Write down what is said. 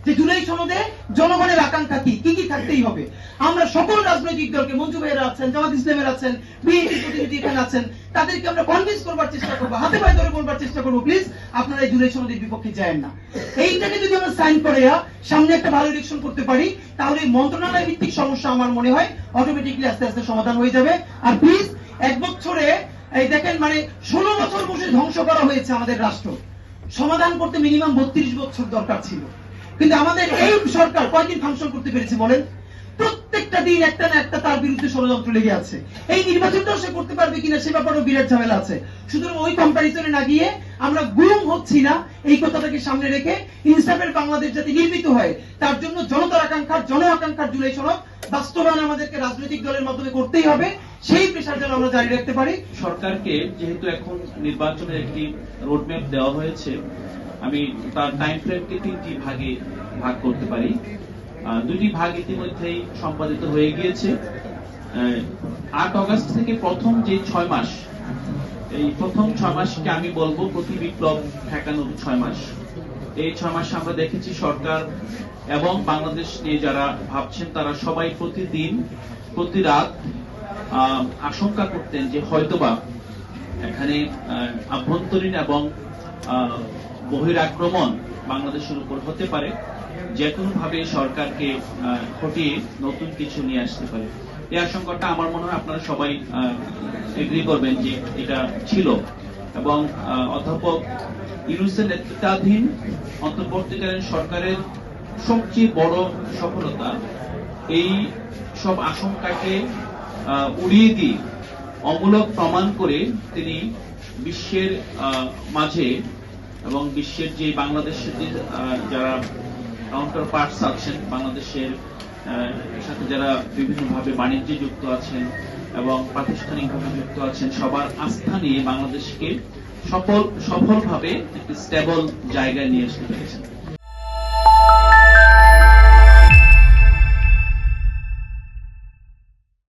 যে জুলাই সনদে জনগণের আকাঙ্ক্ষা কি কি থাকতেই হবে। আমরা সকল রাজনৈতিক দলকে, মঞ্জু ভাইয়েরা আছেন, জামাত ইসলামের আছেন, বিএনপি প্রতিনিধি এখানে আছেন, তাদেরকে আমরা কনভিন্স করবার চেষ্টা করবো, হাতে পায়ে ধরে বলবার চেষ্টা করবো, প্লিজ আপনারা এই জুলাই সনদের বিপক্ষে যায়েন না। এইটাকে যদি আমরা সাইন করে সামনে একটা ভালো ইলেকশন করতে পারি, তাহলে এই মন্ত্রণালয় ভিত্তিক সমস্যা আমার মনে হয় অটোমেটিকলি আস্তে আস্তে সমাধান হয়ে যাবে। আর প্লিজ, এক বছরে এই দেখেন, মানে 16 বছর বসে ধ্বংস করা হয়েছে আমাদের রাষ্ট্র, সমাধান করতে মিনিমাম 32 বছর দরকার ছিল। কিন্তু আমাদের এই সরকার কয়দিন ফাংশন করতে পেরেছে বলেন? প্রত্যেকটা দিন একটা না একটা তার বিরুদ্ধে ষড়যন্ত্র লেগে আছে। এই নির্বাচনটাও সে করতে পারবে কিনা সে ব্যাপারেও বিরাট ঝামেলা আছে। সুতরাং ওই কম্পারিজনে না গিয়ে আমরা গুম হচ্ছি না, এই কথাটাকে সামনে রেখে ইনসাফের বাংলাদেশ যাতে নির্মিত হয়, তার জন্য জনতার আকাঙ্ক্ষার, জন আকাঙ্ক্ষার জুলাই সনদ বাস্তবায়ন আমাদেরকে রাজনৈতিক দলের মাধ্যমে করতেই হবে। সেই প্রেশার যেন আমরা জারি রাখতে পারি। সরকারকে যেহেতু এখন নির্বাচনের একটি রোডম্যাপ দেওয়া হয়েছে, আমি তার টাইম ফ্রেমকে 3টি ভাগে ভাগ করতে পারি। 2টি ভাগ ইতিমধ্যেই সম্পাদিত হয়ে গিয়েছে। 8 অগস্ট থেকে প্রথম যে 6 মাস, এই প্রথম 6 মাসকে আমি বলবো প্রতি বিপ্লব ঠেকানোর 6 মাস। এই 6 মাসে আমরা দেখেছি সরকার এবং বাংলাদেশ নিয়ে যারা ভাবছেন তারা সবাই প্রতিদিন প্রতি রাত আশঙ্কা করতেন যে হয়তোবা এখানে আভ্যন্তরীণ এবং বহিরাক্রমণ বাংলাদেশের উপর হতে পারে, যে কোনো ভাবে সরকারকে হটিয়ে নতুন কিছু নিয়ে আসতে পারে। এই আশঙ্কাটা আমার মনে হয় আপনারা সবাই এগ্রি করবেন যে এটা ছিল। এবং অধ্যাপক ইউনূসের নেতৃত্বাধীন অন্তর্বর্তীকালীন সরকারের সবচেয়ে বড় সফলতা এই সব আশঙ্কাকে উড়িয়ে দিয়ে অমূলক প্রমাণ করে তিনি বিশ্বের মাঝে এবং বিশ্বের যে বাংলাদেশের যে যারা কাউন্টার পার্টস আছেন, বাংলাদেশের সাথে যারা বিভিন্নভাবে বাণিজ্যে যুক্ত আছেন এবং প্রাতিষ্ঠানিকভাবে যুক্ত আছেন, সবার আস্থা নিয়ে বাংলাদেশকে সফলভাবে একটি স্টেবল জায়গায় নিয়ে আসতে পেরেছেন।